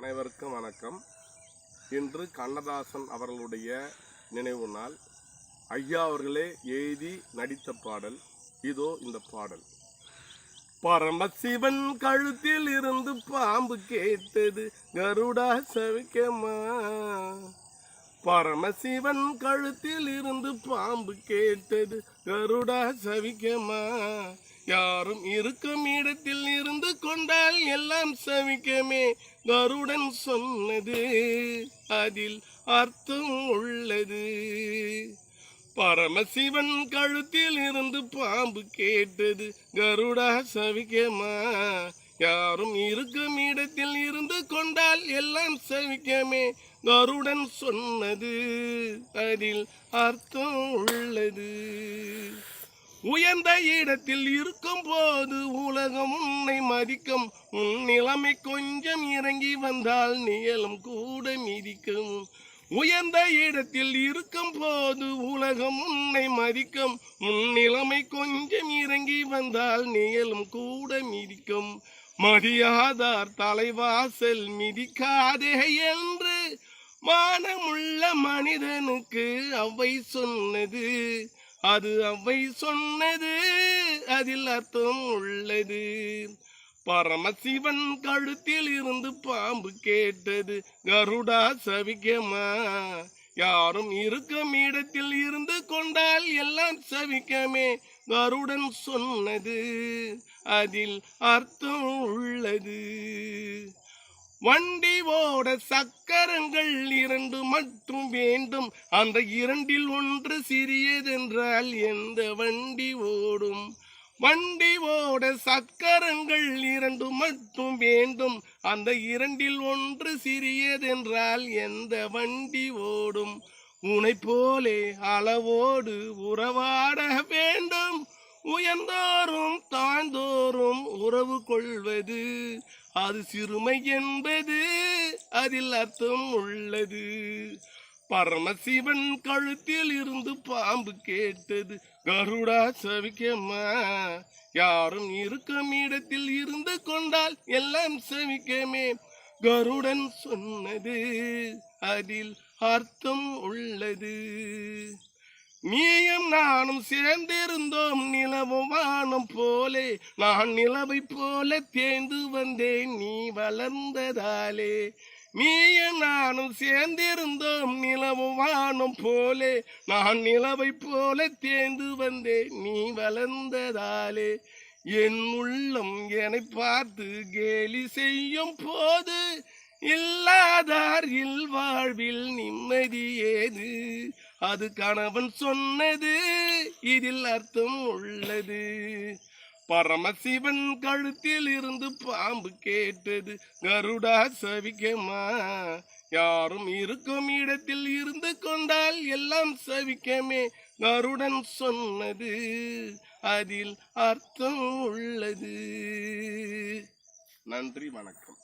அனைவருக்கும் வணக்கம். இன்று கண்ணதாசன் அவர்களுடைய நினைவு நாள். ஐயா அவர்களே எழுதி நடித்த பாடல். இதோ இந்த பாடல். பரமசிவன் கழுத்தில் இருந்து பாம்பு கேட்டது கருடா சவிக்கமா. பரமசிவன் கழுத்தில் இருந்து பாம்பு கேட்டது கருடா சவிக்கமா. யாரும் இருக்கும் இடத்தில் இருந்து கொண்டால் எல்லாம் சவிக்கமே. கருடன் சொன்னது அதில் அர்த்தம் உள்ளது. பரமசிவன் கழுத்தில் இருந்து பாம்பு கேட்டது கருடா சவிக்கமா. யாரும் இருக்கும் இடத்தில் இருந்து கொண்டால் எல்லாம் சவிக்கமே. கருடன் சொன்னது அதில் அர்த்தம் உள்ளது. உயர்ந்த இடத்தில் இருக்கும் போது உலகம் உன்னை மதிக்கும். உன் நிலைமை கொஞ்சம் இறங்கி வந்தால் நிழலும் கூட மிதிக்கும். உயர்ந்த இடத்தில் இருக்கும் போது உலகம் உன்னை மதிக்கும். உன் நிலைமை கொஞ்சம் இறங்கி வந்தால் நிழலும் கூட மிதிக்கும். மதியாதார் தலைவாசல் மிதிக்காதே என்று மானமுள்ள மனிதனுக்கு அவை சொன்னது. அது அவை சொன்னது அதில் அர்த்தம் உள்ளது. பரமசிவன் கழுத்தில் இருந்து பாம்பு கேட்டது கருடா சவிக்கமா. யாரும் இருக்கும் இடத்தில் இருந்து கொண்டால் எல்லாம் சவிக்கமே. கருடன் சொன்னது அதில் அர்த்தம் உள்ளது. வண்டி ஓட சக்கரங்கள் 2 மட்டும் வேண்டும். அந்த 2ல் ஒன்று சிறியதென்றால் எந்த வண்டி ஓடும்? வண்டி ஓட சக்கரங்கள் 2 மட்டும் வேண்டும். அந்த 2ல் ஒன்று சிறியதென்றால் எந்த வண்டி ஓடும்? உனை போலே அளவோடு உறவாட வேண்டும். உயர்ந்தோறும் தாழ்ந்தோறும் உறவு கொள்வது அது சிறுமை என்பது அதில் அர்த்தம் உள்ளது. பரமசிவன் கழுத்தில் இருந்து பாம்பு கேட்டது கருடா சவிக்கமா. யாரும் இருக்கும் இடத்தில் இருந்து கொண்டால் எல்லாம் சவிக்கமே. கருடன் சொன்னது அதில் அர்த்தம் உள்ளது. நீயும் நானும் சேர்ந்திருந்தோம் நிலவும் வானம் போலே. நான் நிலவை போல தேர்ந்து வந்தேன் நீ வளர்ந்ததாலே. நீயும் நானும் சேர்ந்திருந்தோம் நிலவும் வானம் போலே. நான் நிலவை போல தேர்ந்து வந்தேன் நீ வளர்ந்ததாலே. என் உள்ளம் என்னை பார்த்து கேலி செய்யும் போது இல்லாதார் இல்வாழ்வில் நிம்மதி ஏது? அது கணவன் சொன்னது இதில் அர்த்தம் உள்ளது. பரமசிவன் கழுத்தில் இருந்து பாம்பு கேட்டது கருடா சவிக்கமா. யாரும் இருக்கும் இடத்தில் இருந்து கொண்டால் எல்லாம் சவிக்கமே. கருடன் சொன்னது அதில் அர்த்தம் உள்ளது. நன்றி, வணக்கம்.